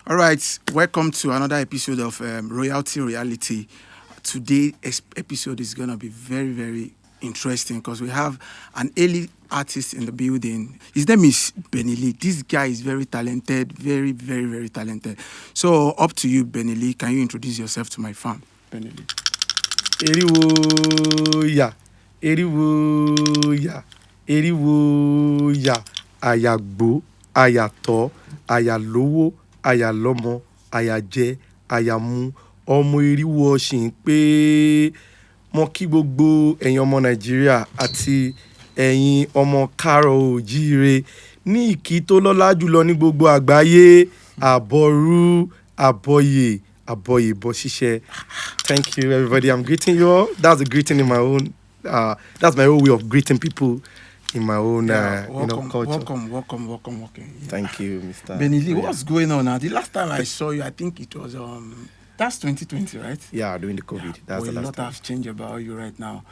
All right, welcome to another episode of Royalty Reality. Today's episode is going to be very, very interesting because we have an early artist in the building. His name is Bennylee. This guy is very talented, very, very, very talented. So up to you, Bennylee. Can you introduce yourself to my fam, Bennylee? Eriwoya, eriwoya, eriwoya, àyàgbó, àyàtọ̀, àyàlówó, àyàlọ́mọ, àyàjẹ, àyàmu, ọmọ eriwo ọ̀sìn pé mo kí gbogbo ẹ̀yin ọmọ Nàìjíríà àti ẹ̀yin ọmọ káàárọ̀ oòjíire ní ìkí tó lọ́lá jùlọ ní gbogbo àgbáyé àbọ̀rú àbọ̀yè àbọ̀yè bọ̀ ṣíṣe. Thank you, everybody. I'm greeting you all. That's a greeting in my own. That's my own way of greeting people in my own, welcome, culture. welcome. Thank you, Mr. Bennylee, what's going on now? The last time I saw you, I think it was that's 2020, right? Yeah, during the COVID. That's Well, the a last lot time. has changed about you right now.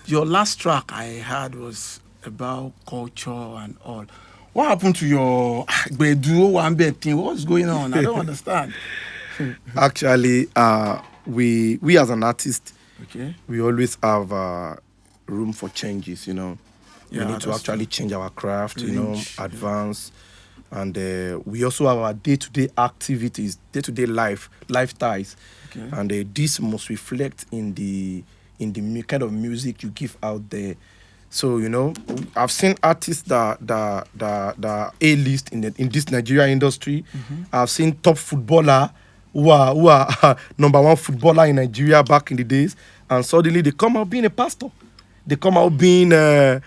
Your last track I heard was about culture and all. What happened to your Gbedu Wambe thing? What's going on? I don't understand. Actually, we as an artist, Okay. we always have room for changes. We Yeah, need to that's actually change our craft. Lynch, yeah. Advance, and we also have our day-to-day activities, day-to-day lifestyles, Okay. and this must reflect in the kind of music you give out there. So I've seen artists that are A-list in this Nigeria industry. I've seen top footballer who are number one footballer in Nigeria back in the days, and suddenly they come out being a pastor. They come out being a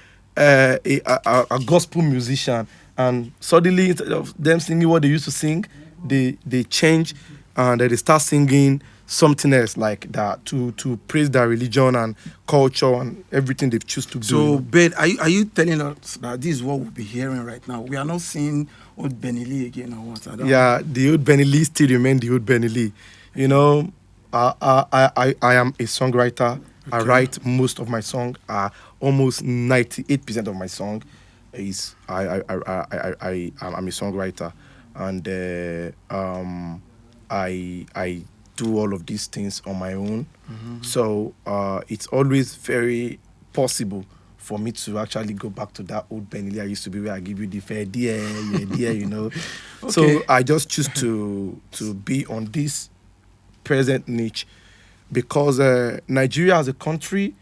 gospel musician, and suddenly instead of them singing what they used to sing, they change and they start singing something else like that to praise their religion and culture and everything they choose to do. So, Ben, are you telling us that this is what we'll be hearing right now? We are not seeing old Bennylee again or what? I don't Yeah, the old Bennylee still remain the old Bennylee. I am a songwriter. I Okay. write most of my song. Almost 98% of my song is I'm a songwriter, and I do all of these things on my own. So it's always very possible for me to actually go back to that old Bennylee I used to be, where I give you the fair dear. So Okay. I just choose to be on this present niche because Nigeria as a country,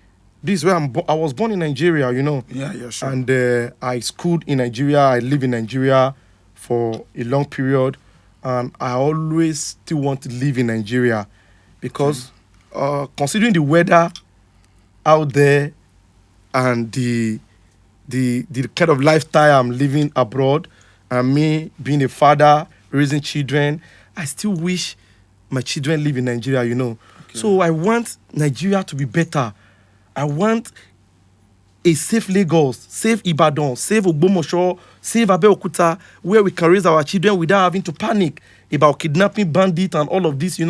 this is where I was born in Nigeria, Yeah, sure. and I schooled in Nigeria. I live in Nigeria for a long period, and I always still want to live in Nigeria because considering the weather out there and the kind of lifestyle I'm living abroad, and me being a father, raising children, I still wish my children live in Nigeria. So I want Nigeria to be better. I want a safe Lagos, safe Ibadan, safe Ogbomoso, safe Abeokuta, where we can raise our children without having to panic about kidnapping, bandit, and all of this.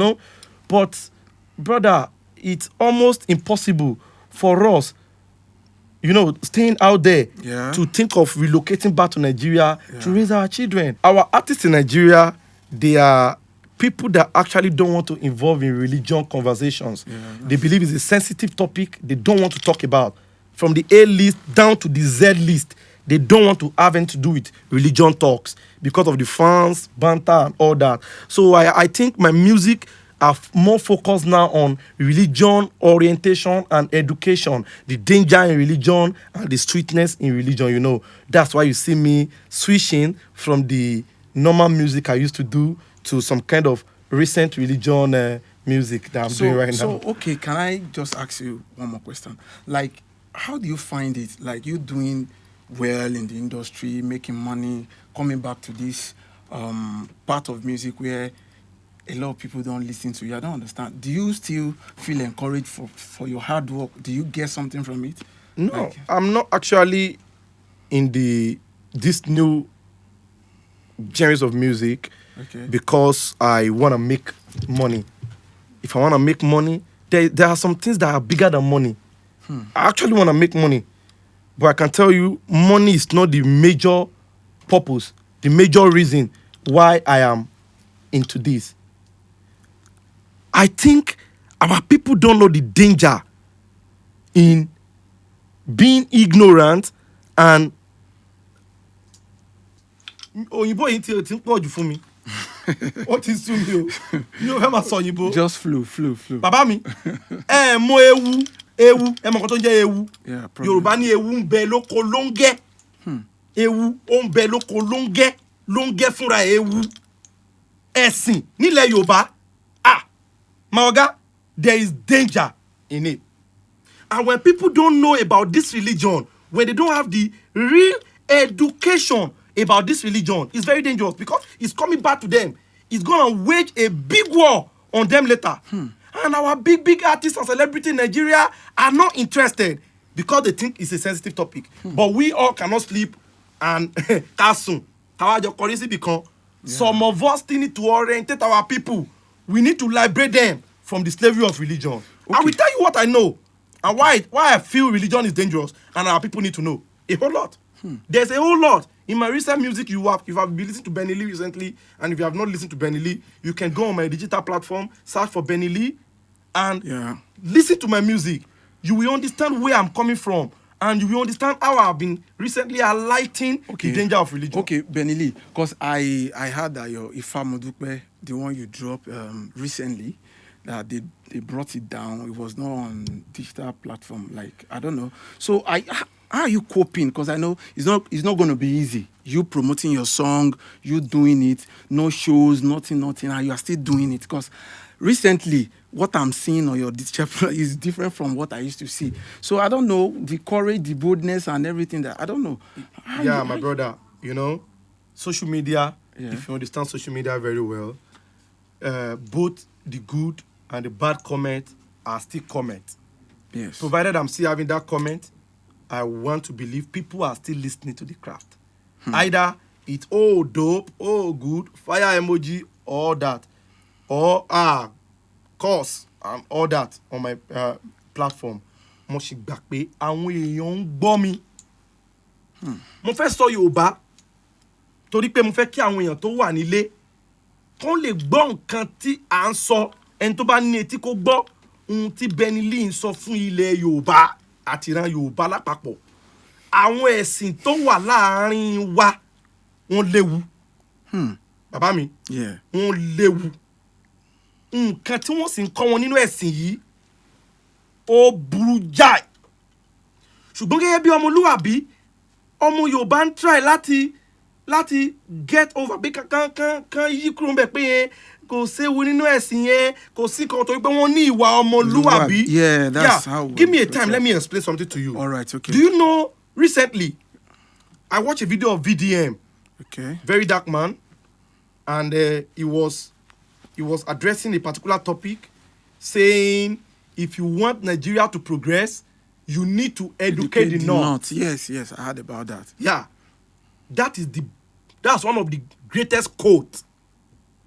But, brother, it's almost impossible for us, staying out there Yeah. to think of relocating back to Nigeria to Yeah. raise our children. Our artists in Nigeria, they are people that actually don't want to involve in religion conversations. Yeah, They believe it's a sensitive topic they don't want to talk about. From the A list down to the Z list, they don't want to have anything to do with religion talks because of the fans, banter, and all that. So I think my music are more focused now on religion, orientation, and education. The danger in religion and the sweetness in religion. That's why you see me switching from the normal music I used to do to some kind of recent religion music that I'm doing right now. Okay, can I just ask you one more question? Like, how do you find it? Like, you doing well in the industry, making money, coming back to this part of music where a lot of people don't listen to you. I don't understand. Do you still feel encouraged for your hard work? Do you get something from it? No, Like, I'm not actually in this new genres of music okay. because I want to make money. If I want to make money, there are some things that are bigger than money. I actually want to make money, but I can tell you, money is not the major purpose, the major reason why I am into this. I think our people don't know the danger in being ignorant and òyìnbó yìí ti ń pọ̀ jù fún mi. Ó ti sú mi o. Mi ò fẹ́ máa sọ òyìnbó. Just flew. Bàbá mi, mọ ewu, ẹ mọ nǹkan tó ń jẹ́ ewu. Yorùbá ní ewu ń bẹ lóko ló ń gẹ́. Ewu ó ń bẹ lóko ló ń gẹ́ fúnra ewu. Ẹ̀sìn nílẹ̀ Yorùbá. My oga, there is danger in it. And when people don't know about this religion, when they don't have the real education about this religion, it's very dangerous because it's coming back to them. It's going to wage a big war on them later. And our big artists and celebrities in Nigeria are not interested because they think it's a sensitive topic. But we all cannot sleep and kasun. Because some of us still need to orientate our people. We need to liberate them from the slavery of religion. Okay. I will tell you what I know and why I feel religion is dangerous and our people need to know. A whole lot. There's a whole lot. In my recent music, if you have been listening to Bennylee recently, and if you have not listened to Bennylee, you can go on my digital platform, search for Bennylee, and listen to my music. You will understand where I'm coming from, and you will understand how I've been recently highlighting the danger of religion. Okay, Bennylee, because I heard that your Ifa Modukbe, the one you dropped recently, that they brought it down. It was not on digital platform. Like, I don't know. So how are you coping? Because I know it's not going to be easy. You promoting your song, you doing it, no shows, nothing, and you are still doing it. Because recently, what I'm seeing on your digital is different from what I used to see. So I don't know the courage, the boldness, and everything that I don't know. My brother, social media. If you understand social media very well, both the good and the bad comment are still comment. Yes. Provided I'm still having that comment, I want to believe people are still listening to the craft. Either it's dope, good, fire emoji, all that, or course and all that on my platform. Mo ṣì gbà pé àwọn èèyàn ń gbọ́ mi. Mo fẹ́ sọ Yorùbá torí pé mo fẹ́ kí àwọn èèyàn tó wà nílé kán lè gbọ́ nǹkan tí à ń sọ. Ẹni tó bá ní etí kó gbọ́ ohun tí Bennylee ń sọ fún ilẹ̀ Yorùbá àti ìran Yorùbá lápapọ̀. Àwọn ẹ̀sìn tó wà láàárín wa wọ́n léwu. Bàbá mi, wọ́n léwu. Nǹkan tí wọ́n sì ń kọ́ wọn nínú ẹ̀sìn yìí ó burú jáì. Ṣùgbọ́n gẹ́gẹ́ bí ọmọlúwàbí, ọmọ Yorùbá ń try láti get over bí kan yí kúrò ńbẹ̀ pé kò séwu nínú ẹ̀sìn yẹn, kò sí kan torí pé wọ́n ní ìwà ọmọlúwàbí. That's how. Give me a time. Let me explain something to you. All right, okay. Do you know recently I watched a video of VDM. Okay. Very dark man, and he was addressing a particular topic, saying if you want Nigeria to progress, you need to educate the North. Yes, I heard about that. Yeah, that's one of the greatest quotes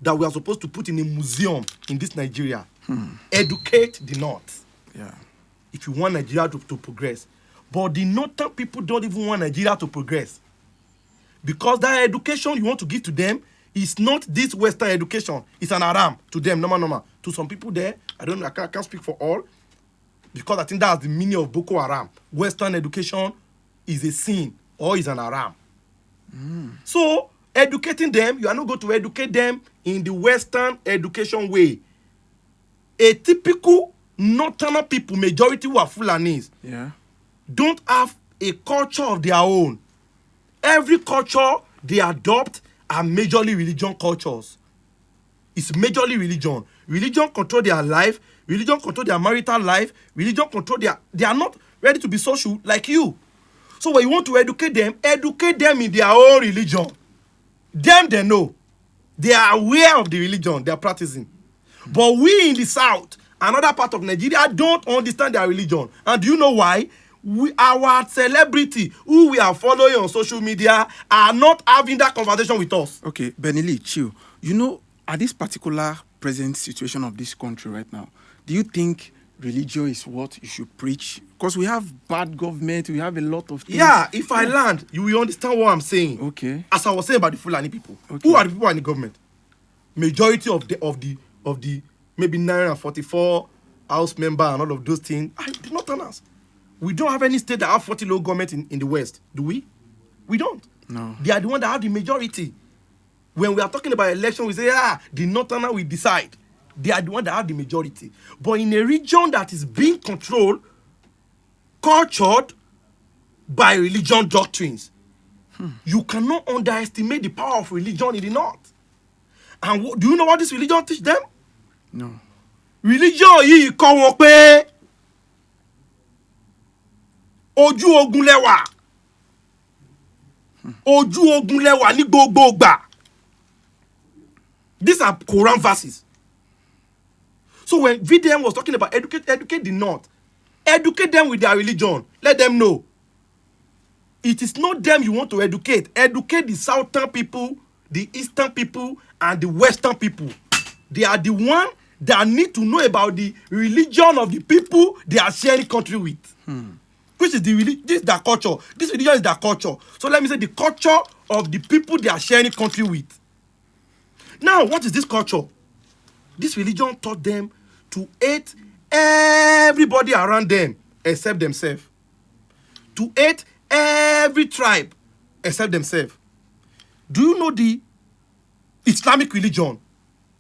that we are supposed to put in a museum in this Nigeria. Educate the North. Yeah. If you want Nigeria to progress. But the Northern people don't even want Nigeria to progress. Because that education you want to give to them is not this Western education. It's an haram to them, normal. To some people there, I can't speak for all. Because I think that's the meaning of Boko Haram. Western education is a sin or is an haram. So, educating them, you are not going to educate them in the Western education way. A typical Northern people, majority who are Fulanis, don't have a culture of their own. Every culture they adopt are majorly religion cultures. It's majorly religion. Religion control their life. Religion control their marital life. Religion control they are not ready to be social like you. So when you want to educate them in their own religion. Them they know. They are aware of the religion they are practicing. But we in the South, another part of Nigeria, don't understand their religion. And do you know why? Our celebrity who we are following on social media are not having that conversation with us. Okay, Bennylee, chill. You know, at this particular present situation of this country right now, do you think religion is what you should preach? Because we have bad government, we have a lot of things. Yeah, if I land, you will understand what I'm saying. Okay. As I was saying about the Fulani people. Okay. Who are the people in the government? majority of the maybe 944 House member and all of those things are the Northerners. We don't have any state that have 40 local government in the West, do we? We don't. No. They are the ones that have the majority. When we are talking about election, we say, the Northerner will decide. They are the ones that have the majority. But in a region that is being controlled, cultured by religion doctrines, you cannot underestimate the power of religion in the North. And do you know what this religion teach them? No. Religion yìí kọ́ wọn pé ojú ogun lẹ́wà. Ojú ogun lẹ́wà ní gbogbo ìgbà. These are Quran verses. So when VDM was talking about educate the North, educate them with their religion. Let them know. It is not them you want to educate. Educate the Southern people, the Eastern people, and the Western people. They are the one that need to know about the religion of the people they are sharing country with. Which is the religion? This is their culture. This religion is their culture. So let me say the culture of the people they are sharing country with. Now, what is this culture? This religion taught them to hate everybody around them except themselves. To hate every tribe except themselves. Do you know the Islamic religion?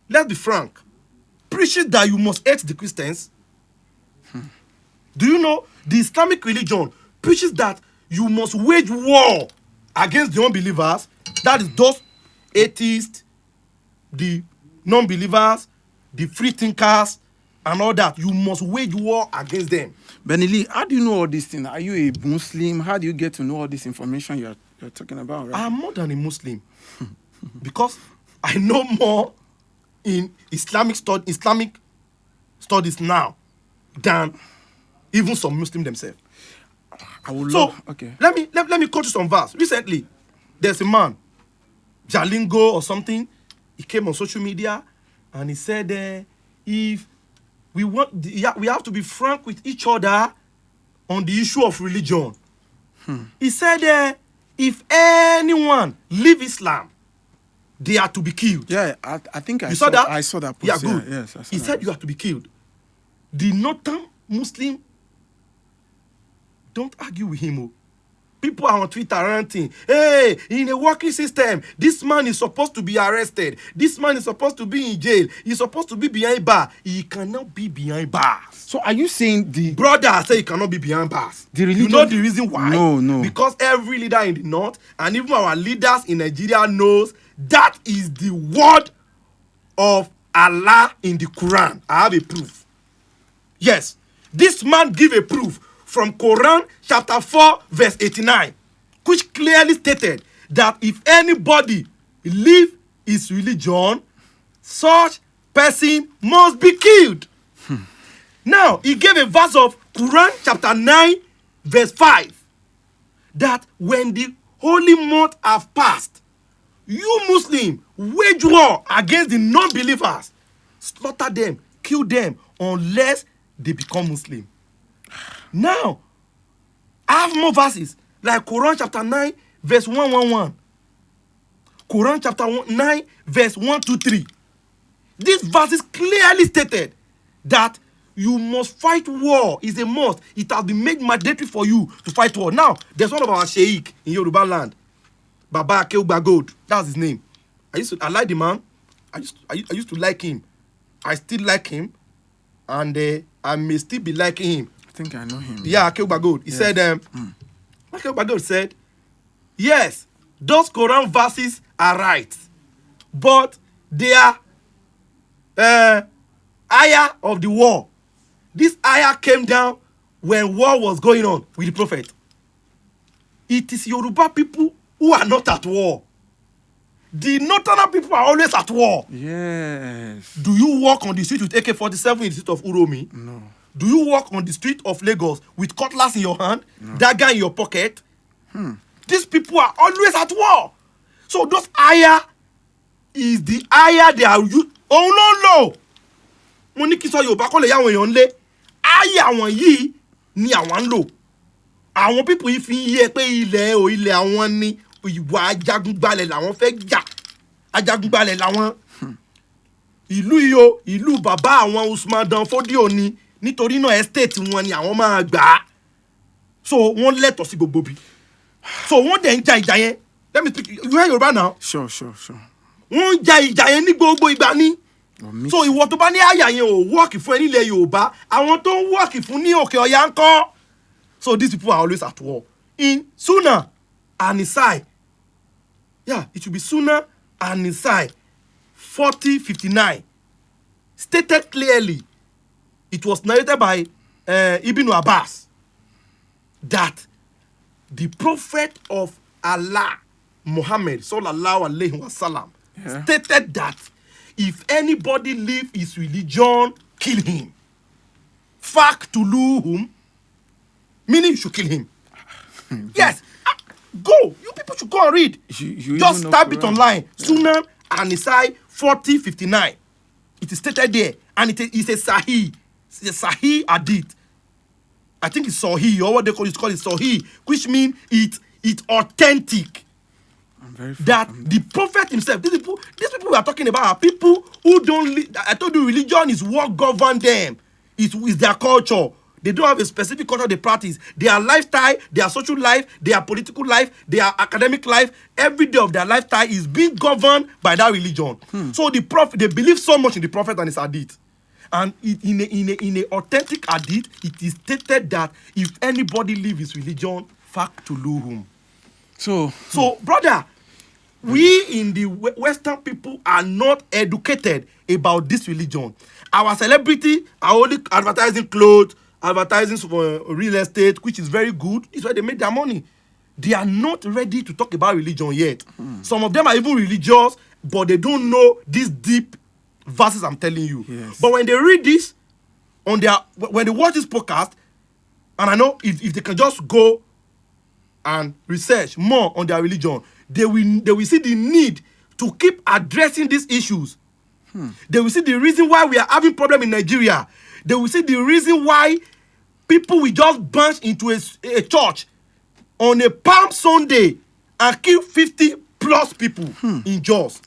Let's be frank. Preaches that you must hate the Christians. Do you know the Islamic religion preaches that you must wage war against the unbelievers? That is those atheists, the non-believers, the free thinkers, and all that. You must wage war against them. Bennylee, how do you know all these things? Are you a Muslim? How do you get to know all this information you're talking about? Right? I am more than a Muslim because I know more in Islamic studies now than even some Muslims themselves. I would So love, okay. let me quote you some verse. Recently, there's a man, Jalingo or something. He came on social media and he said, if we have to be frank with each other on the issue of religion. He said, if anyone leave Islam, they are to be killed. Yeah, I think I saw that. I saw that post. Yeah, good. Yeah, yes, I saw he that said post. you have to be killed. The Northern Muslim, don't argue with him. People are on Twitter ranting, hey, in a working system, this man is supposed to be arrested. This man is supposed to be in jail. He's supposed to be behind bars. He cannot be behind bars. So are you saying the Brother, I say he cannot be behind bars. The religion- You know the reason why? No. Because every leader in the North, and even our leaders in Nigeria knows that is the word of Allah in the Quran. I have a proof. Yes, this man give a proof from Quran chapter 4 verse 89, which clearly stated that if anybody leave his religion, such person must be killed. Now, he gave a verse of Quran chapter 9 verse 5, that when the holy month have passed, you Muslim wage war against the non-believers, slaughter them, kill them, unless they become Muslim. Now, I have more verses like Quran chapter 9 verse 111. Quran chapter 9 verse 123. These verses clearly stated that you must fight war. Is a must. It has been made mandatory for you to fight war. Now, there's one of our sheikh in Yoruba land, Baba Akeugba. That's his name. I like the man. I used to like him. I still like him, and I may still be liking him. I think I know him. Yeah, Akeugba. He said, Akeugba said, yes, those Quran verses are right, but they are ayah of the war. This ayah came down when war was going on with the prophet. It is Yoruba people who are not at war. The Northern people are always at war. Yes. Do you walk on the street with AK-47 in the street of Uromi? No. Do you walk on the street of Lagos with cutlass in your hand, dagger in your pocket? These people are always at war. So those ayah is the ayah they are used. Oh no. Mo ní kí sọ Yorùbá kọ́ lè yá àwọn èèyàn lé. Ayah àwọn yìí ni àwọn ń lò. Àwọn people yìí fi ń yé pé ilẹ̀ àwọn ni ìwà ajagunbalẹ̀ làwọn fẹ́ jà. Ajagunbalẹ̀ làwọn. ìlú iyo ìlú bàbá àwọn Usman Dan Fodio ni nítorí náà estate wọn ni àwọn máa gbà á so wọ́n lẹ́tọ̀ọ́ sí gbogbo bí so wọ́n dẹ̀ ń ja ìjà yẹn let me speak you hear Yorùbá now. Sure. wọ́n ń ja ìjà yẹn ní gbogbo ìgbà ni so ìwọ tó bá ní àyà yẹn ò wọ́ọ̀kì fún ẹ nílẹ̀ Yorùbá àwọn tó ń wọ́ọ̀kì fún ní Òkè Ọya ń kọ́ so these people are always at war in Sunna and Nisai. Yeah, it should be Sunna and Nisai 40:59 stated clearly. It was narrated by Ibn Abbas that the prophet of Allah Muhammad sallallahu alaihi wasallam stated that if anybody leave his religion, kill him. Faktuluhum, meaning you should kill him. Yes, go. You people should go and read. You just type it online. Sunan and Nisai 40:59. It is stated there, and it is a Sahih. It's a Sahih hadith. I think it's Sahih, or what they call it Sahih, which means it's authentic. That the prophet himself, these people we are talking about are people who don't. I told you, religion is what governs them. It's their culture. They don't have a specific culture they practice. Their lifestyle, their social life, their political life, their academic life, every day of their lifestyle is being governed by that religion. So the prophet, they believe so much in the prophet and his hadith. And in a authentic hadith, it is stated that if anybody leave his religion, faktuluhum. So brother, we in the Western people are not educated about this religion. Our celebrity are only advertising clothes, advertising for real estate, which is very good. It's where they make their money. They are not ready to talk about religion yet. Some of them are even religious, but they don't know these deep verses I'm telling you. Yes. But when they read this when they watch this podcast, and I know if they can just go and research more on their religion, they will see the need to keep addressing these issues. They will see the reason why we are having problem in Nigeria. They will see the reason why people will just bunch into a church on a Palm Sunday and kill 50 plus people in Jos.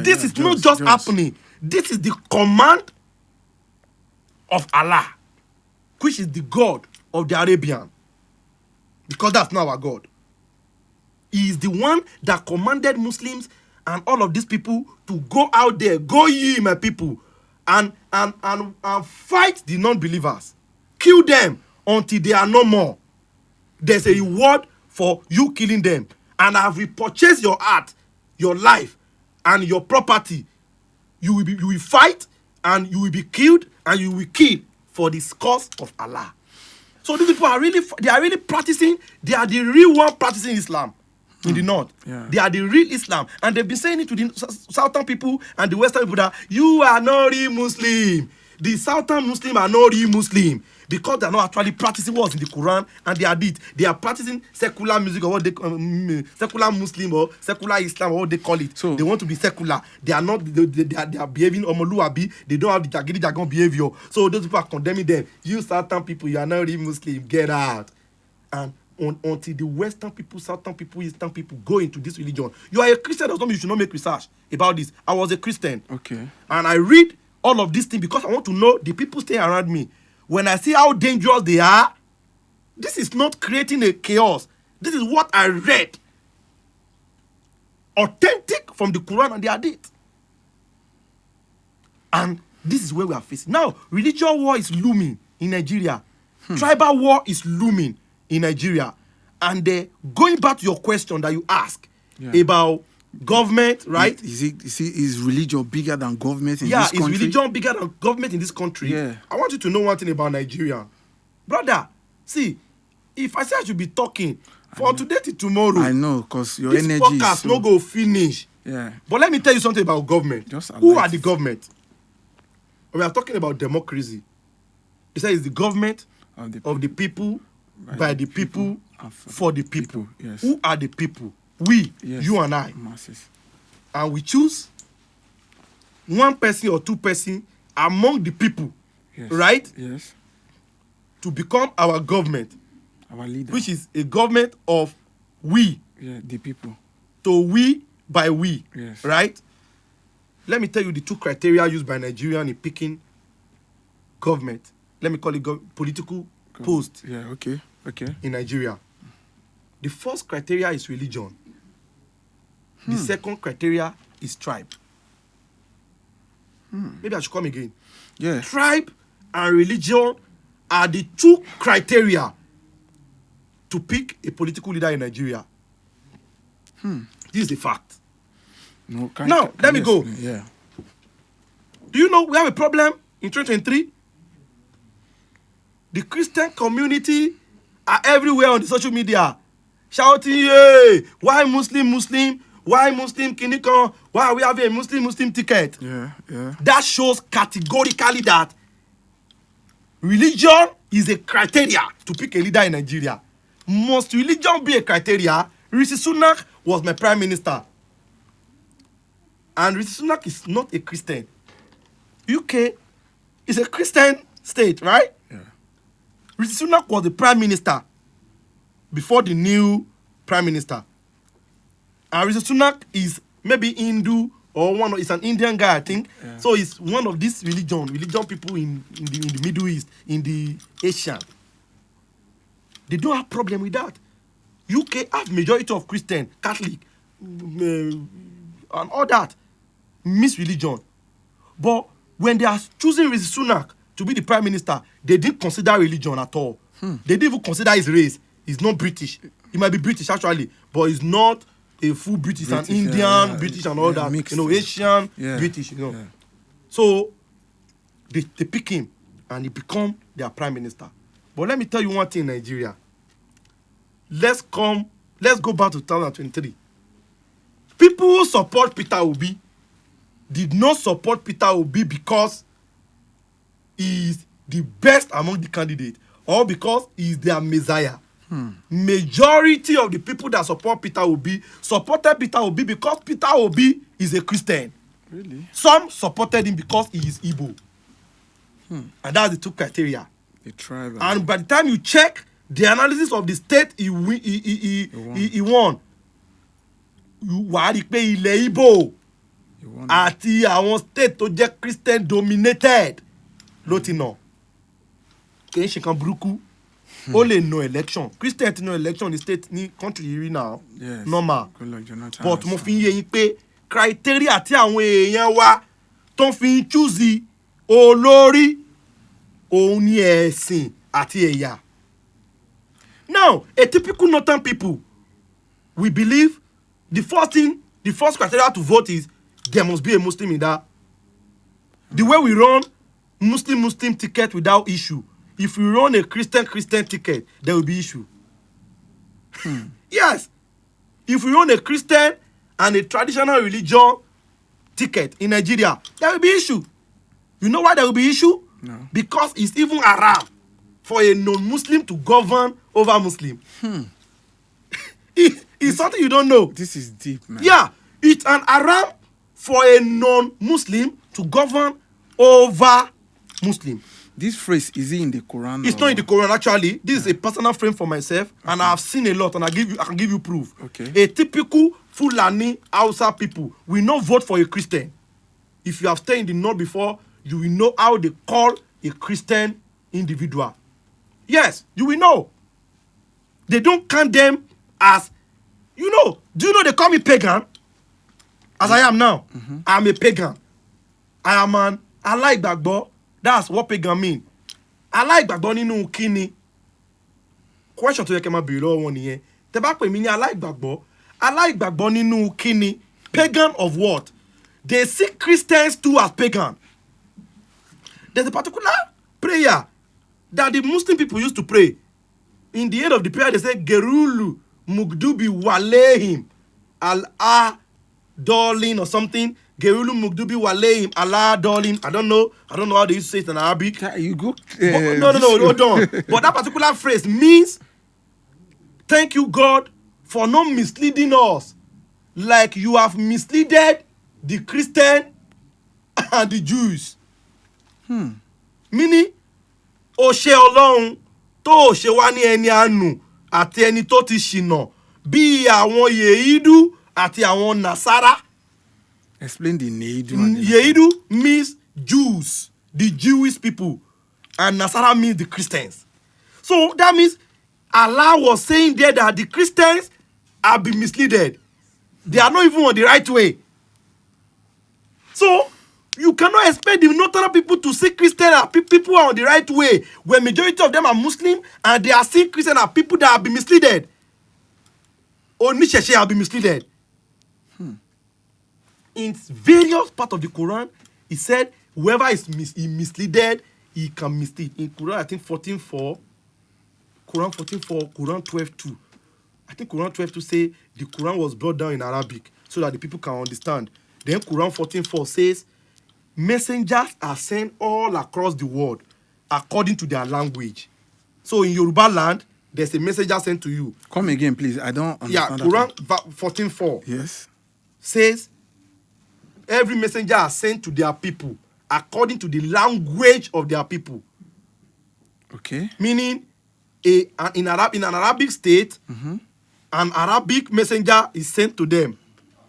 This is not just happening. This is the command of Allah, which is the God of the Arabian. Because that's not our God. He is the one that commanded Muslims and all of these people to go out there, go ye my people, and fight the non-believers. Kill them until they are no more. There's a reward for you killing them. And I have repurchased your heart, your life, and your property. You will fight, and you will be killed, and you will kill for the cause of Allah. So these people are really practicing. They are the real one practicing Islam in the north. They are the real Islam, and they've been saying it to the southern people and the western people that you are not real Muslim. The southern Muslim are not real Muslim because they are not actually practicing what's in the Quran and the Hadith. They are practicing secular music or what they secular Muslim or secular Islam or what they call it. So they want to be secular. They are not. They are behaving omoluabi. They don't have the jagidi jagon behavior. So those people are condemning them. You southern people, you are not real Muslim. Get out. And until the western people, southern people, eastern people go into this religion. You are a Christian, does not mean you should not make research about this. I was a Christian. Okay. And I read all of these things because I want to know the people staying around me. When I see how dangerous they are, this is not creating a chaos. This is what I read. Authentic from the Quran and the Hadith. And this is where we are facing. Now, religious war is looming in Nigeria. Tribal war is looming in Nigeria. And going back to your question that you asked about government, right? Is religion bigger than government in this country? Is religion bigger than government in this country? Yeah. I want you to know one thing about Nigeria. Brother, see, if I say I should be talking for today till tomorrow, I know, because your this energy podcast is so... no go finish. Yeah. But let me tell you something about government. Who are the government? We are talking about democracy. It says it's the government of the people, by the people, for the people. Yes. Who are the people? We, you and I. Masses. And we choose one person or two person among the people, right? Yes. To become our government. Our leader. Which is a government of we. Yeah, the people. To we by we. Yes. Right? let me tell you the two criteria used by Nigerians in picking government. Let me call it political post. Yeah, okay. In Nigeria. The first criteria is religion. The second criteria is tribe. Maybe I should come again. Yeah. Tribe and religion are the two criteria to pick a political leader in Nigeria. This is the fact. No, Now, let me go. Yeah. Do you know we have a problem in 2023? The Christian community are everywhere on the social media shouting, "Hey, why Muslim? Why Muslim Kinikon? Why we have a Muslim ticket?" Yeah. That shows categorically that religion is a criteria to pick a leader in Nigeria. Must religion be a criteria? Rishi Sunak was my prime minister. And Rishi Sunak is not a Christian. UK is a Christian state, right? Yeah. Rishi Sunak was the prime minister before the new prime minister. And Rishi Sunak is maybe Hindu or is an Indian guy, I think. Yeah. So he's one of these religion people in the Middle East, in the Asian. They don't have problem with that. UK have majority of Christian, Catholic, and all that. Miss religion. But when they are choosing Rishi Sunak to be the prime minister, they didn't consider religion at all. They didn't even consider his race. He's not British. He might be British actually, but he's not a full British, an Indian, British and all that. Mixed. Asian, British, Yeah. So they pick him and he become their prime minister. But let me tell you one thing in Nigeria. Let's go back to 2023. People who support Peter Obi did not support Peter Obi because he is the best among the candidates or because he is their messiah. Majority of the people that support Peter Obi supported Peter Obi because Peter Obi is a Christian. Really? Some supported him because he is Igbo. And that's the two criteria. The tribe. And by the time you check the analysis of the state he won, wàá rí pé ilẹ̀ Igbo àti àwọn state tó jẹ́ Christian dominated ló ti nà. Kì í ṣe kan burúkú. Ó lè no election. Christian ti no election ní state ní country yìí now. Yes. Normal. But mo fi ń yé yín pé criteria tí àwọn èèyàn wa tó fi ń choose olórí òun ni ẹ̀sìn àti ẹ̀yà. Now, a typical northern people, we believe the first criteria to vote is there must be a Muslim in that. The way we run Muslim ticket without issue. If we run a Christian ticket, there will be issue. Yes. If we run a Christian and a traditional religion ticket in Nigeria, there will be issue. You know why there will be issue? No. Because it's even haram for a non-Muslim to govern over Muslim. It's something you don't know. This is deep, man. Yeah, it's an haram for a non-Muslim to govern over Muslim. This phrase, is it in the Quran? It's not in the Quran actually. This is a personal frame for myself, and I've seen a lot, and I can give you proof. Okay. A typical Fulani Hausa people will not vote for a Christian. If you have stayed in the north before, you will know how they call a Christian individual. Yes, you will know. They don't count them as, do you know they call me pagan? As I am now. I'm a pagan. I am an aláìgbàgbọ́. That's what pagan mean. Aláìgbàgbọ́ nínú kíni. Question tó yẹ kẹ́ máa béèrè lọ́wọ́ wọn nìyẹn. Tẹ́ bá pè mí ní aláìgbàgbọ́. Aláìgbàgbọ́ nínú kíni. Pagan of what? They see Christians too as pagan. There's a particular prayer that the Muslim people used to pray. In the end of the prayer, they say, Gerulu Mugdubi Walehim Al-A-Dolin or something. Gerulu Mugdubi Walehim Al-A-Dolin. I don't know how they used to say it in Arabic. You go. No, hold on. But that particular phrase means, thank you, God, for not misleading us. Like you have misleaded the Christian and the Jews. Meaning, ó ṣe Ọlọ́run tó ṣe wá ní ẹni àánú àti ẹni tó ti ṣìnà bí àwọn Yèhídù àti àwọn Nàsárà. Explain the Yeidu. and the Yeidu means Jews, the Jewish people, and Nasara means the Christians. So that means Allah was saying there that the Christians have been misled. They are not even on the right way. So you cannot expect the Northern people to see Christians as people are on the right way when majority of them are Muslim and they are seeing Christians as people that have been misled. Or Nisheshe have been misled. In various parts of the Quran, it said whoever is misled, he can mislead. In Quran, I think 14:4, Quran 14:4, Quran 12:2. I think Quran 12:2 say the Quran was brought down in Arabic so that the people can understand. Then Quran 14:4 says messengers are sent all across the world according to their language. So in Yoruba land, there's a messenger sent to you. Come again, please. I don't understand. Yeah, Quran 14:4 Yes. says every messenger are sent to their people according to the language of their people. Okay. Meaning, in an Arabic state, an Arabic messenger is sent to them.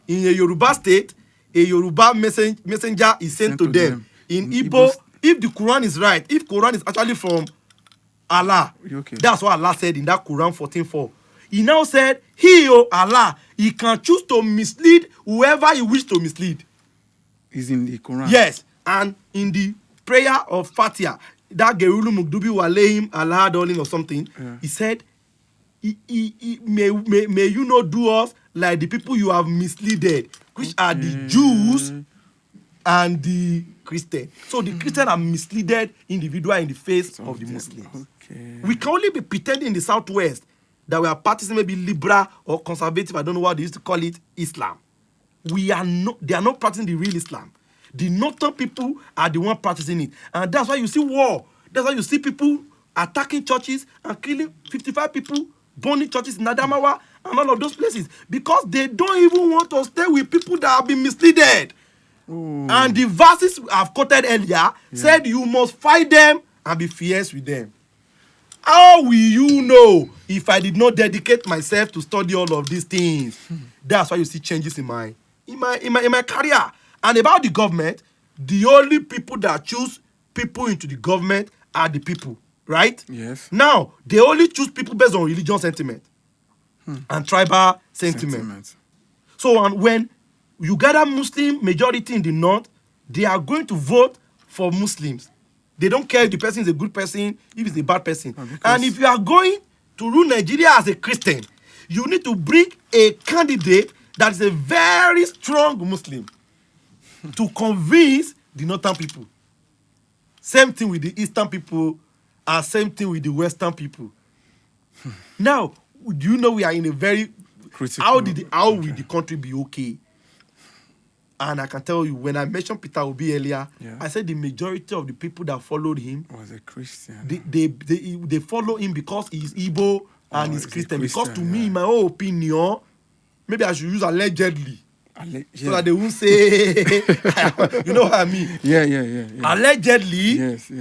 In a Yoruba state, a Yoruba messenger is sent to them. In Igbo, if the Quran is right, if Quran is actually from Allah, Okay. that's what Allah said in that Quran 14:4. He now said, He, Allah, He can choose to mislead whoever He wishes to mislead. Is in the Quran. Yes, and in the prayer of Fatiha, that Gerulu Mugdubi Waleim Allah Darling or something, he said, may you not do us like the people you have misled, which are the Jews and the Christians. So the Christians are misled individual in the face of the Muslims. Okay. We can only be pretending in the Southwest that we are practicing maybe liberal or conservative, I don't know what they used to call it, Islam. They are not practicing the real Islam. The Northern people are the one practicing it. And that's why you see war. That's why you see people attacking churches and killing 55 people, burning churches in Adamawa and all of those places. Because they don't even want to stay with people that have been misled. Ooh. And the verses I've quoted earlier said you must fight them and be fierce with them. How will you know if I did not dedicate myself to study all of these things? That's why you see changes in my career. And about the government, the only people that choose people into the government are the people, right? Yes. Now, they only choose people based on religious sentiment and tribal sentiment. So, and when you gather Muslim majority in the north, they are going to vote for Muslims. They don't care if the person is a good person, if he's a bad person. And if you are going to rule Nigeria as a Christian, you need to bring a candidate that is a very strong Muslim to convince the northern people. Same thing with the eastern people and same thing with the western people. Now, do you know we are in a very critical. How will the country be okay? And I can tell you, when I mentioned Peter Obi earlier, I said the majority of the people that followed him was a Christian. They follow him because he's Igbo and he's Christian. Because to me, in my own opinion, maybe I should use allegedly. So that they won't say, you know what I mean? Yeah. Allegedly, yes.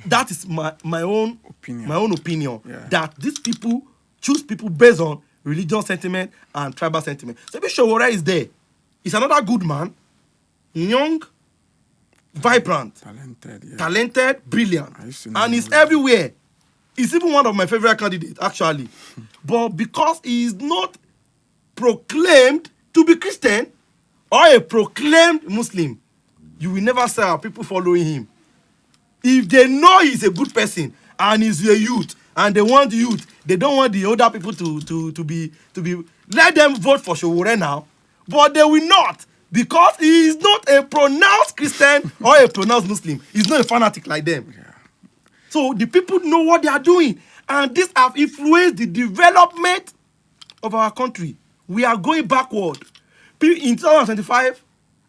That is my own opinion. That these people choose people based on religious sentiment and tribal sentiment. So if Showore is there, he's another good man, young, vibrant, talented, brilliant, and he's everywhere. He's even one of my favorite candidates, actually. But because he is not proclaimed to be Christian or a proclaimed Muslim, you will never see our people following him. If they know he's a good person and he's a youth and they want the youth, they don't want the older people to be let them vote for Showore now, but they will not, because he is not a pronounced Christian or a pronounced Muslim. He's not a fanatic like them. So the people know what they are doing, and this have influenced the development of our country. We are going backward. In 2025,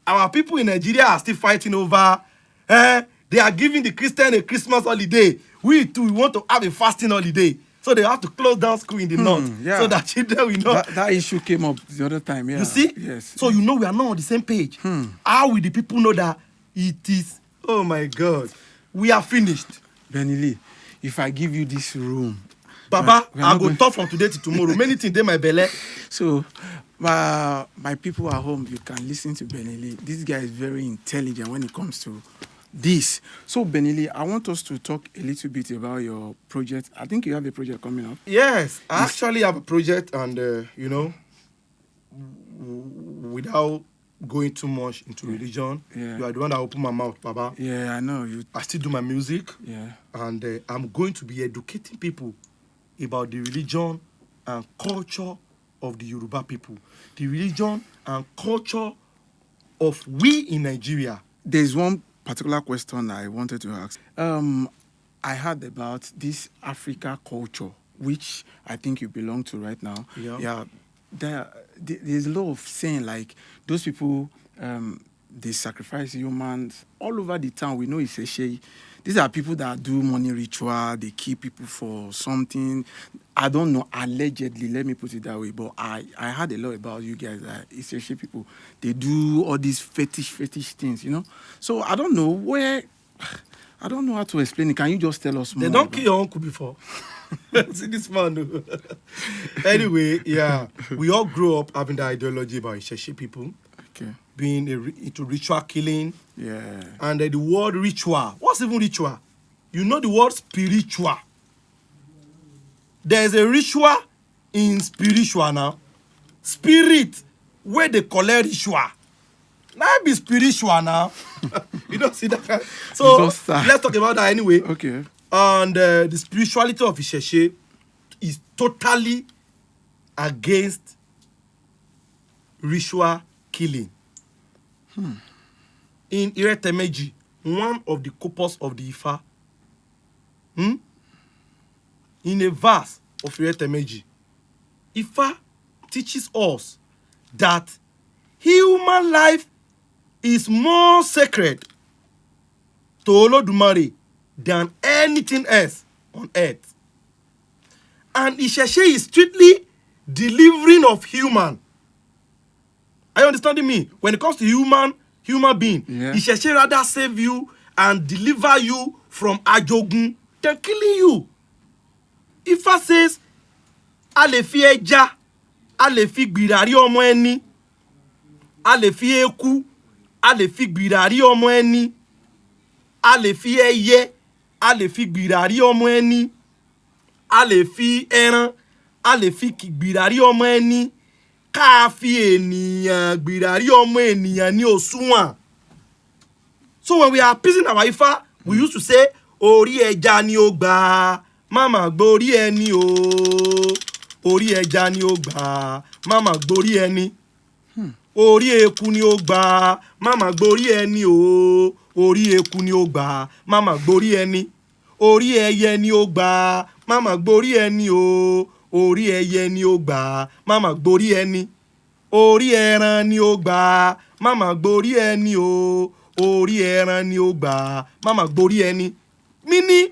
our people in Nigeria are still fighting over, they are giving the Christian a Christmas holiday. We too, we want to have a fasting holiday. So they have to close down school in the north. So that children will know. That issue came up the other time, You see? Yes. So you know we are not on the same page. How will the people know that it is, oh my God, we are finished? Bennylee, if I give you this room, Baba, I go talk from today to tomorrow. Many things in my belly. So, my people at home, you can listen to Bennylee. This guy is very intelligent when it comes to this. So, Bennylee, I want us to talk a little bit about your project. I think you have a project coming up. Yes, I actually have a project, and without going too much into religion, you are the one that opened my mouth, Baba. Yeah, I know you. I still do my music. Yeah, and I'm going to be educating people about the religion and culture of the Yoruba people, the religion and culture of we in Nigeria. There's one particular question I wanted to ask. I heard about this Africa culture, which I think you belong to right now. Yeah. There's a lot of saying like those people, they sacrifice humans all over the town. We know it's a shame. These are people that do money ritual. They kill people for something. I don't know, allegedly, let me put it that way. But I heard a lot about you guys. It's a shame people. They do all these fetish things, you know. So I don't know where. I don't know how to explain it. Can you just tell us more? They don't kill your uncle before. See this man. Anyway, yeah, we all grew up having the ideology about Isheshe people. Okay. Being into ritual killing. Yeah. And the word ritual. What's even ritual? You know the word spiritual. There's a ritual in spiritual now. Spirit, where they collect ritual. Now be spiritual now. You don't see that? So let's talk about that anyway. Okay. And the spirituality of Isheshe is totally against ritual killing. In Iretemeji, one of the corpus of the Ifa, in a verse of Iretemeji, Ifa teaches us that human life is more sacred to Olodumare than anything else on earth. And Isheshe is strictly delivering of human. Are you understanding me? When it comes to human being, Isheshe rather save you and deliver you from ajogun than killing you. Ifa says, a lè fi ẹja, a lè fi gbìràrí ọmọ ẹni, a lè fi eku, a lè fi gbìràrí ọmọ ẹni, a lè fi ẹyẹ, a lè fi gbìràrí ọmọ ẹni, a lè fi ẹran, a lè fi gbìràrí ọmọ ẹni, ká fi ènìyàn gbìràrí ọmọ ènìyàn ní òṣùwọ̀n. So when we are appeasing our Ifa, we used to say, orí ẹja ni ó gbà, mama gborí ẹni o. Orí ẹja ni ó gbà, mama gborí ẹni. Orí eku ni ó gbà, mama gborí ẹni o. Orí eku ni ó gbà, mama gborí ẹni. Orí ẹyẹ ni ó gbà, mama gborí ẹni o. Orí ẹyẹ ni ó gbà, mama gborí ẹni. Orí ẹran ni ó gbà, mama gborí ẹni o. Orí ẹran ni ó gbà, mama gborí ẹni. Meaning,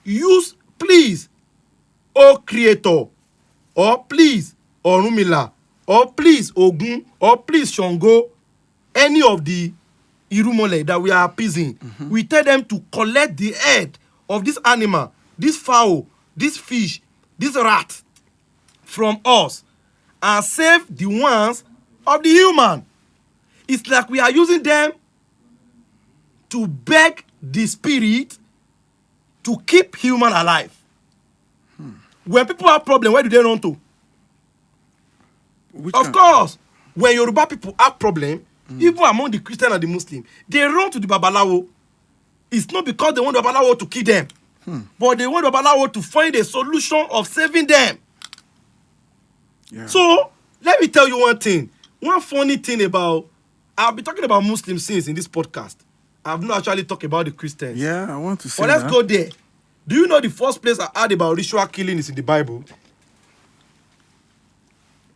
use please, O Creator, or please Orunmila, or please Ogun, or please Shango, any of the Irumole that we are appeasing, we tell them to collect the head of this animal, this fowl, this fish, this rat from us and save the ones of the human. It's like we are using them to beg the spirit to keep human alive. When people have problem, where do they run to? Of course, when Yoruba people have problem, even among the Christian and the Muslim, they run to the Babalawo. It's not because they want the Babalawo to kill them, but they want the Babalawo to find a solution of saving them. Yeah. So, let me tell you one thing. One funny thing about, I've been talking about Muslim sins in this podcast. I've not actually talked about the Christians. Yeah, I want to say that. But let's go there. Do you know the first place I heard about ritual killing is in the Bible?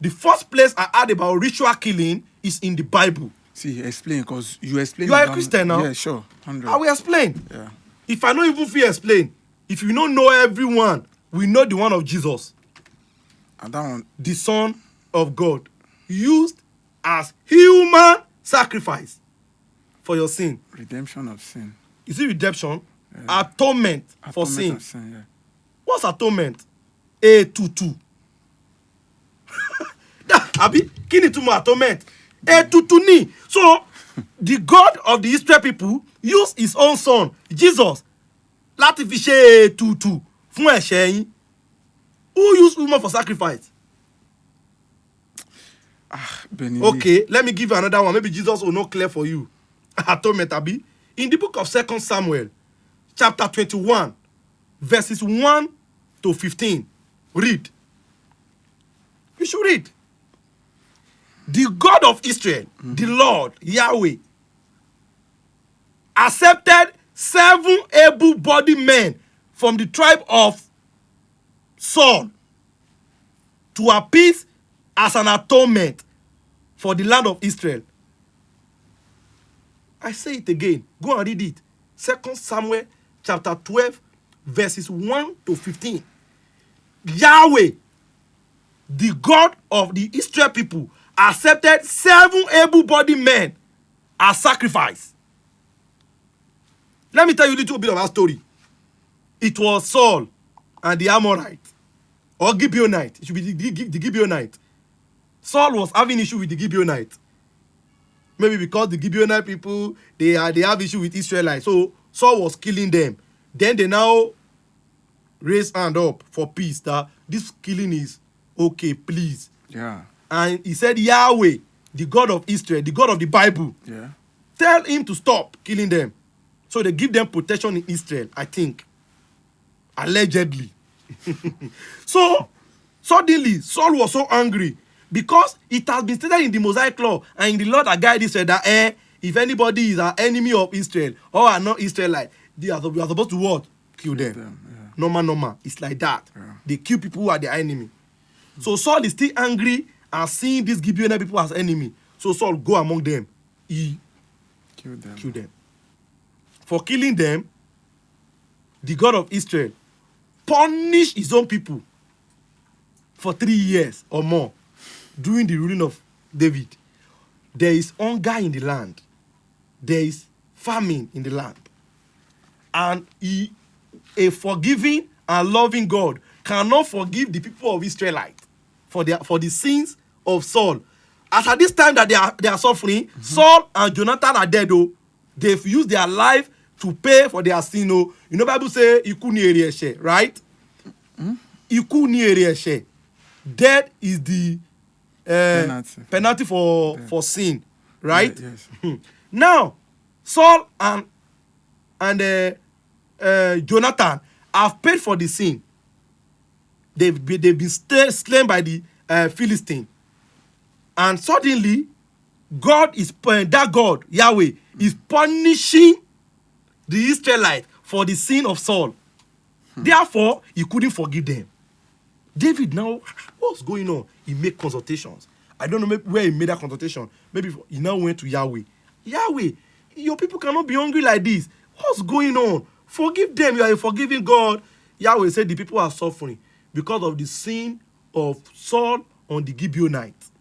The first place I heard about ritual killing is in the Bible. See, explain, because you explain. You are a Christian now? Yeah, sure. 100. I will explain. Yeah. If I don't even feel explain, if you don't know everyone, we know the one of Jesus. And that one, the Son of God, used as human sacrifice for your sin. Redemption of sin. Is it redemption? Yeah. Atonement for sin. Of sin, yeah. What's atonement? A to two. Abi, Kí ni túmọ̀ atonement? Ètùtù ni. So the God of the Israel people used his own son, Jesus, láti fi ṣe ètùtù fún ẹ̀ṣẹ̀ yín. Who used woman for sacrifice? Bennylee. Okay, let me give you another one. Maybe Jesus will not clear for you. Atonement, abi. In the book of 2 Samuel, chapter 21, verses 1 to 15. Read. You should read. The God of Israel, the Lord, Yahweh, accepted 7 able-bodied men from the tribe of Saul to appease as an atonement for the land of Israel. I say it again. Go and read it. 2 Samuel chapter 12, verses 1 to 15. Yahweh, the God of the Israel people, accepted 7 able-bodied men as sacrifice. Let me tell you a little bit of that story. It was Saul and the Amorite, or Gibeonite. It should be the Gibeonite. Saul was having issue with the Gibeonite. Maybe because the Gibeonite people, they have issue with Israelites. So Saul was killing them. Then they now raise hand up for peace, that this killing is okay, please. Yeah. And he said, Yahweh, the God of Israel, the God of the Bible, Yeah. tell him to stop killing them. So they give them protection in Israel, I think. Allegedly. So suddenly, Saul was so angry because it has been stated in the Mosaic law and in the law that guide Israel that if anybody is an enemy of Israel or are not Israelite, we are supposed to what? Kill them. Yeah. Normal. It's like that. Yeah. They kill people who are their enemy. So Saul is still angry and seeing these Gibeonite people as enemy. So Saul go among them. He Kill them. For killing them, the God of Israel punished his own people for 3 years or more during the ruling of David. There is hunger in the land. There is famine in the land. And a forgiving and loving God cannot forgive the people of Israelite for the sins of Saul. As at this time that they are suffering, Saul and Jonathan are dead. They've used their life to pay for their sin. You know, Bible say iku ni ere ẹ̀ṣẹ̀, right? Iku ni ere ẹ̀ṣẹ̀. Death is the penalty for sin, right? Yes. Now, Saul and Jonathan have paid for the sin. They've been slain by the Philistine. And suddenly, that God, Yahweh, is punishing the Israelites for the sin of Saul. Therefore, he couldn't forgive them. David now, what's going on? He made consultations. I don't know where he made that consultation. Maybe he now went to Yahweh. Yahweh, your people cannot be hungry like this. What's going on? Forgive them. You are a forgiving God. Yahweh said the people are suffering because of the sin of Saul on the Gibeonites.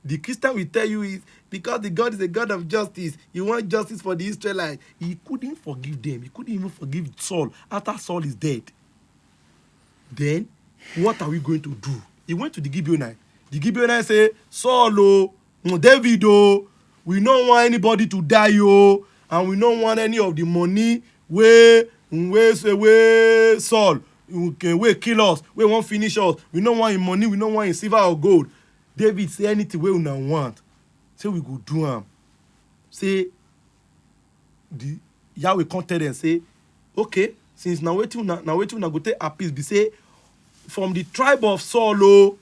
The Christian will tell you is because the God is a God of justice. He wants justice for the Israelites. He couldn't forgive them. He couldn't even forgive Saul after Saul is dead. Then, what are we going to do? He went to the Gibeonites. The Gibeonites say, Saul, David, we don't want anybody to die, and we don't want any of the money where Saul will kill us, we won't finish us. We don't want his money, we don't want his silver or gold. David say anything we don't want. Say we go do him. Say the Yahweh content and say, okay, since now wait till go take a peace. Be say from the tribe of Saul,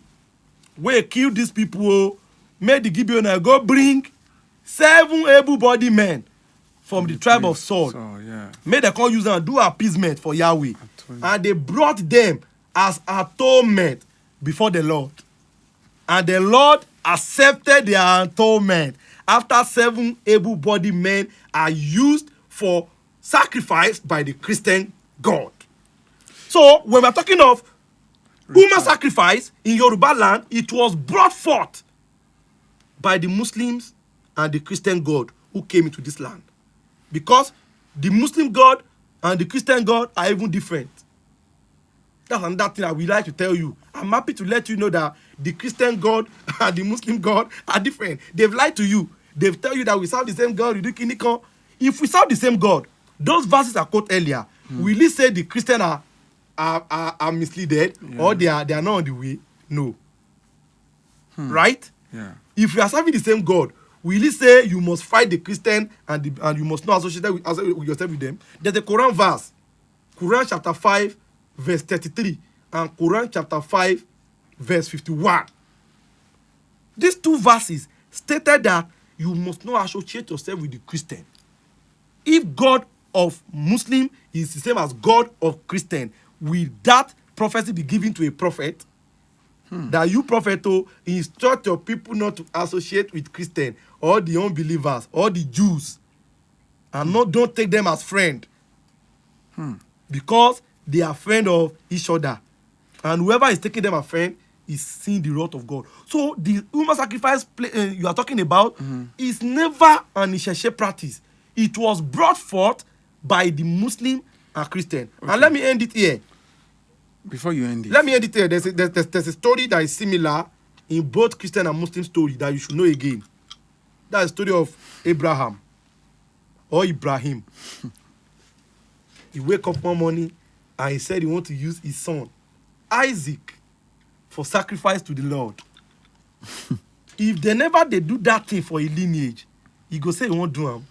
we kill these people. Make the Gibeonites go bring 7 able-bodied men from the tribe of Saul. Yeah. Make them come use and do appeasement for Yahweh. And they brought them as atonement before the Lord. And the Lord accepted their atonement after 7 able-bodied men are used for sacrifice by the Christian God. So when we're talking of human sacrifice in Yoruba land, it was brought forth by the Muslims and the Christian God who came into this land. Because the Muslim God and the Christian God are even different. That's another thing I would like to tell you. I'm happy to let you know that the Christian God and the Muslim God are different. They've lied to you. They've tell you that we serve the same God, we do kinikon. If we serve the same God, those verses I quote earlier, will it say the Christian are misleaded or they are not on the way? No. Right? Yeah. If you are serving the same God, will it say you must fight the Christian and you must not associate with yourself with them? There's a Quran verse, Quran chapter 5, verse 33, and Quran chapter 5, verse 51. These two verses stated that you must not associate yourself with the Christian. If God of Muslim is the same as God of Christian, will that prophecy be given to a prophet? That you, prophet, instruct your people not to associate with Christian or the unbelievers or the Jews, and don't take them as friend, because they are friend of each other, and whoever is taking them as friend is seeing the wrath of God. So the human sacrifice you are talking about is never an Isheshe practice. It was brought forth by the Muslim and Christian. Okay. And let me end it here. Before you end it, let me end it here. There's a story that is similar in both Christian and Muslim story that you should know again. That's the story of Abraham or Ibrahim. He wake up one morning and he said he want to use his son Isaac for sacrifice to the Lord. If they do that thing for a lineage, he go say he won't do them.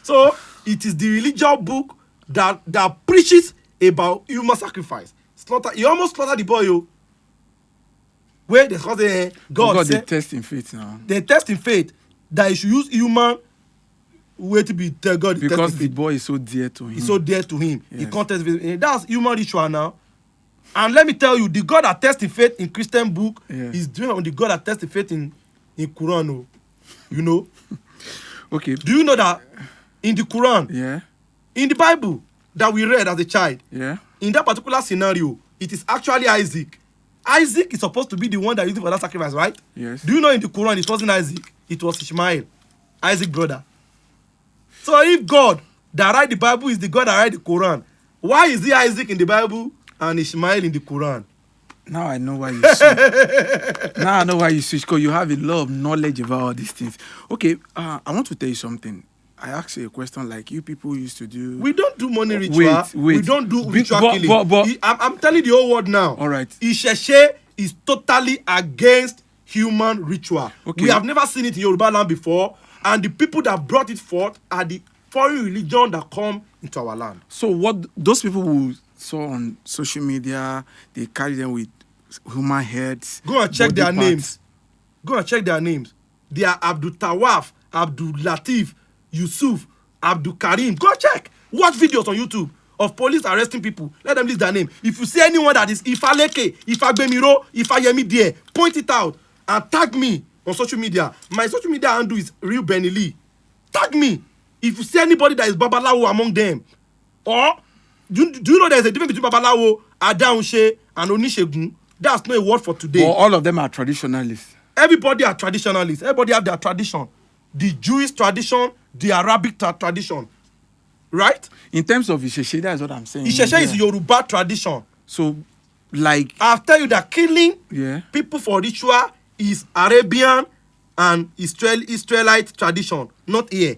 So it is the religious book that preaches about human sacrifice. He almost slaughtered the boy. Where they say God they test in faith now. They test in faith that he should use human way to be tell God. Because the boy is so dear to him. He's so dear to him. Yes. He can't test faith. That's human ritual now. And let me tell you, the God that tests in faith in Christian book is doing on the God that tests in faith in Quran. You know? Okay. Do you know that in the Quran, in the Bible that we read as a child, in that particular scenario, it is actually Isaac. Isaac is supposed to be the one that used for that sacrifice, right? Yes. Do you know in the Quran it wasn't Isaac, it was Ishmael, Isaac's brother. So if God that write the Bible is the God that write the Quran, why is it Isaac in the Bible and Ishmael in the Quran? Now I know why you switch. Now I know why you switch, because you have a lot of knowledge about all these things. Okay, I want to tell you something. I asked you a question like you people used to do. We don't do money ritual. Wait. We don't do ritual killing. I'm telling the whole world now. All right. Isheshe is totally against human ritual. Okay. We have never seen it in Yoruba land before, and the people that brought it forth are the foreign religion that come into our land. So what those people who saw on social media, they carry them with human heads. Go and check their names. Go and check their names. They are Abdul Tawaf, Abdul Latif, Yusuf, Abdul Karim. Go check. Watch videos on YouTube of police arresting people. Let them list their name. If you see anyone that is Ifaleke, Ifagbemiro, Ifayemi there, point it out and tag me on social media. My social media handle is real Bennylee. Tag me. If you see anybody that is Babalawo among them, or do you know there's a difference between Babalawo, Adaunse, and Onishegun? That's not a word for today. Well, all of them are traditionalists. Everybody are traditionalists. Everybody have their tradition. The Jewish tradition, the Arabic tradition. Right? In terms of Isheshe, that's what I'm saying. Isheshe is Yoruba tradition. So, like... I'll tell you that killing people for ritual is Arabian and Israelite tradition, not here.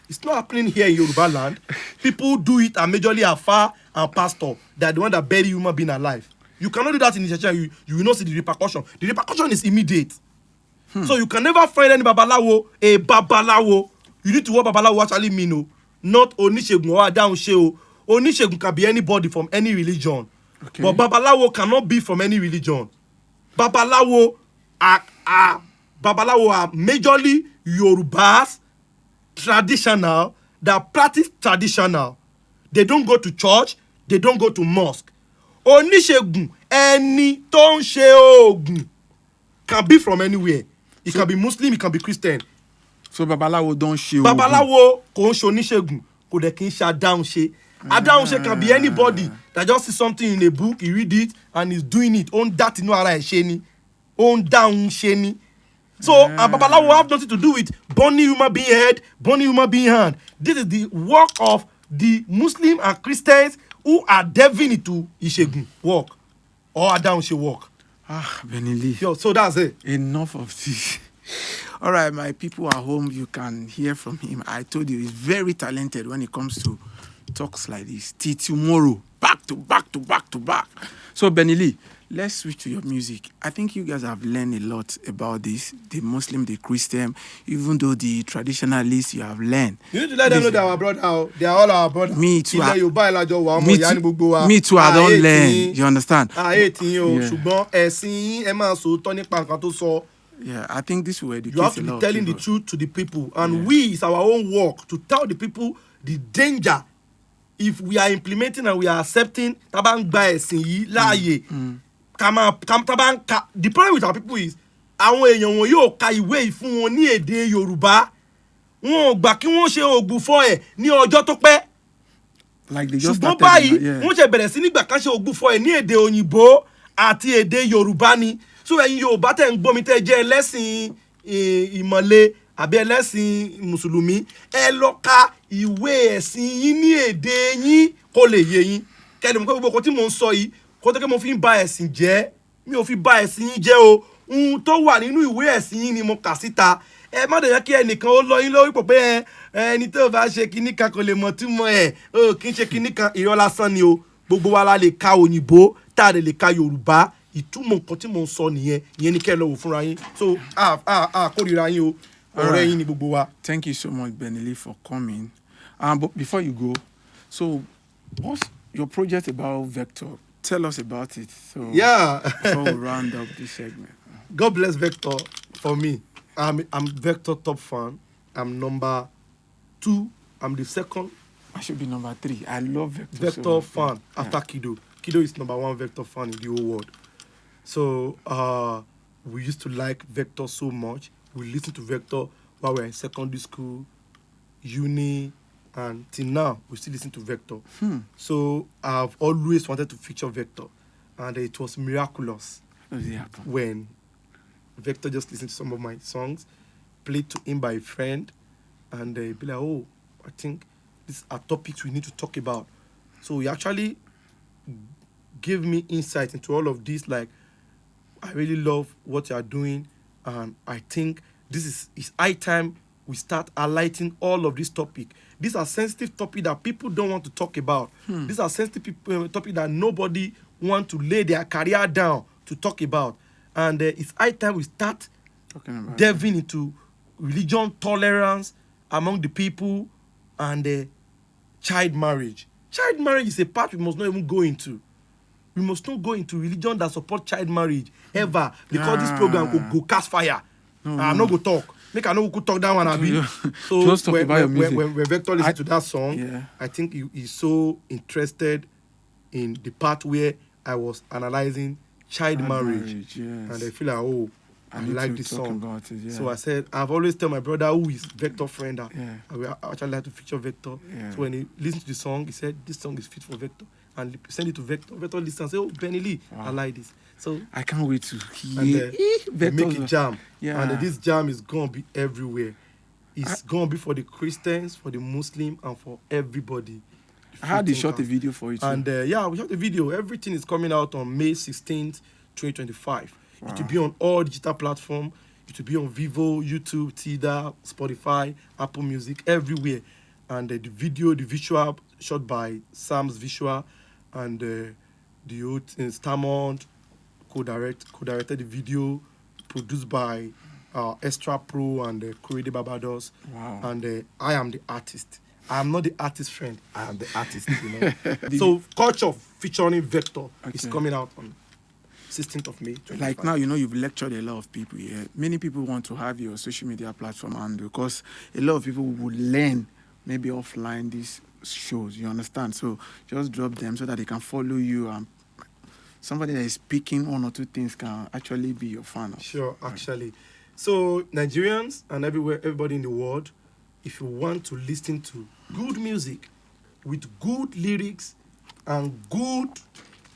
It's not happening here in Yoruba land. People do it, and majorly Afa and pastor. They're the one that bury human being alive. You cannot do that in Isheshe. You will not see the repercussion. The repercussion is immediate. So you can never find any babalawo, a babalawo. You need to know what babalawo actually mean, not Onishegun or Adaunse. Onishegun can be anybody from any religion. Okay. But babalawo cannot be from any religion. Babalawo are majorly Yorubas, traditional, that practice traditional. They don't go to church, they don't go to mosque. Onishegun, any tó ń ṣe ogun, can be from anywhere. It can be Muslim, it can be Christian. So Babalawo don't show. Babalawo kò ń ṣe oníṣègùn, kò dẹ̀ kí ń ṣe Adaunse. Adaunse can be anybody that just see something in a book, he read it, and he's doing it. Ó ń dá tinú ara ẹ̀ ṣe ni. Ó ń dáhùn ni. So Babalawo have nothing to do with burning human being head, burning human being hand. This is the work of the Muslim and Christians who are delving into Ishegun work. or Adam should walk. Bennylee. Yo, so that's it. Enough of this. All right, my people at home, you can hear from him. I told you he's very talented when it comes to talks like this. Till tomorrow, back to back to back to back. So Bennylee, let's switch to your music. I think you guys have learned a lot about this, the Muslim, the Christian, even though the traditionalists you have learned. You need to let them know that our brother, they are all our brothers. Me too. Me too, I don't learn. You understand? Yeah, I think this will educate. You have to be telling the truth to the people. And we, it's our own work to tell the people the danger if we are implementing and we are accepting tabang bias in láàyè. The problem with our people is àwọn èèyàn wọn yóò ka ìwé fún wọn ní èdè Yorùbá. Wọn ò gbà kí wọ́n ṣe ògbùfọ̀ ẹ̀ ní ọjọ́ tó pẹ́. Like they just ṣùgbọ́n báyìí wọ́n ṣe bẹ̀rẹ̀ sí nígbà kan ṣe ògbùfọ̀ ẹ̀ ní èdè òyìnbó àti èdè Yorùbá ni. So ẹ̀yin Yorùbá tẹ́ ń gbọ́ mi tẹ́ jẹ́ ẹlẹ́sìn ìmọ̀le àbí ẹlẹ́sìn mùsùlùmí ẹ lọ ka ìwé ẹ̀sìn yín ní èdè yín kó lè yé yín. Kẹ́ni mo pé gbogbo nǹkan tí mò ń sọ yìí kó tó kí mo fi ń ba ẹ̀sìn jẹ́ mi ò fi ba ẹ̀sìn yín jẹ́ o. Ohun tó wà nínú ìwé ẹ̀sìn yín ni mo kà síta. Ẹ má dẹ̀ yẹ kí ẹnìkan ó lọ yín lórí pọ̀ pé ẹni tó bá ṣe kinní kan kò lè mọ̀ túmọ̀ ẹ̀ ó kì í ṣe kinní kan irọ́ lásán ni o. Gbogbo wa la lè ka òyìnbó tá a lè ka Yorùbá. Ìtumọ̀ nǹkan tí mò ń sọ nìyẹn ìyẹn ni kẹ́ ẹ lọ wò fúnra yín. So kórìíra yín o ọ̀rẹ́ yín ni gbogbo wa. Thank you so much, Bennylee, for coming. But before you go, so what's your project about Vector? Tell us about it. So yeah, before we round up this segment. God bless Vector for me. I'm Vector top fan. I'm number 2. I'm the second. I should be number 3. I love Vector. Vector so fan after Kido. Kido is number 1 Vector fan in the whole world. So we used to like Vector so much. We listened to Vector while we were in secondary school, uni, and till now we still listen to Vector. So I've always wanted to feature Vector, and it was miraculous when Vector just listened to some of my songs, played to him by a friend, and be like, oh, I think these are topics we need to talk about. So he actually gave me insight into all of this. Like, I really love what you are doing, and I think it's high time we start highlighting all of this topic. These are sensitive topics that people don't want to talk about. These are sensitive topics that nobody wants to lay their career down to talk about. And it's high time we start delving into religion tolerance among the people and child marriage. Child marriage is a part we must not even go into. We must not go into religion that support child marriage ever, because this program could go cast fire. I'm not go talk. Make I know who could talk that one. So just talk about your music. When Vector listens to that song, I think he's so interested in the part where I was analyzing child marriage. And I feel like, oh, I like this song. So I said, I've always tell my brother who is Vector friend that I will actually like to feature Vector. So when he listened to the song, he said, this song is fit for Vector. And send it to Vector. Vector listens and say, oh, Bennylee, I like this. So I can't wait to hear make it jam. And this jam is going to be everywhere. It's going to be for the Christians, for the Muslim, and for everybody. I had to shot a video for it. And we shot a video. Everything is coming out on May 16th, 2025. It will be on all digital platforms. It will be on Vivo, YouTube, Tidal, Spotify, Apple Music, everywhere. And the visual shot by Sam's Visual, and the old Stamond co-directed the video, produced by Extra Pro and Correde Barbados. And I am the artist. I am not the artist friend. I am the artist. So Culture featuring Vector is coming out on 16th of May. 25. Like now, you've lectured a lot of people here. Many people want to have your social media platform, and because a lot of people would learn maybe offline these shows, you understand? So just drop them so that they can follow you, and somebody that is speaking 1 or 2 things can actually be your fan. Sure, actually. So Nigerians and everybody in the world, if you want to listen to good music with good lyrics and good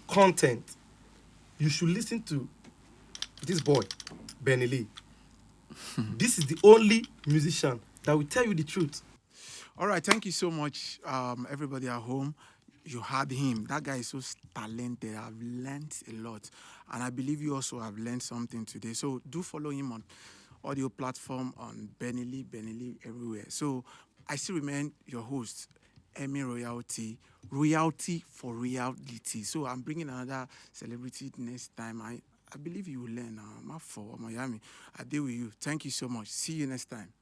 content, you should listen to this boy, Bennylee. This is the only musician that will tell you the truth. All right, thank you so much, everybody at home. you had him. That guy is so talented. I've learned a lot. And I believe you also have learned something today. So do follow him on audio platform on Bennylee everywhere. So I still remain your host, Emmy Royalty for reality. So I'm bringing another celebrity next time. I believe you will learn. I'm up for Miami. I deal with you. Thank you so much. See you next time.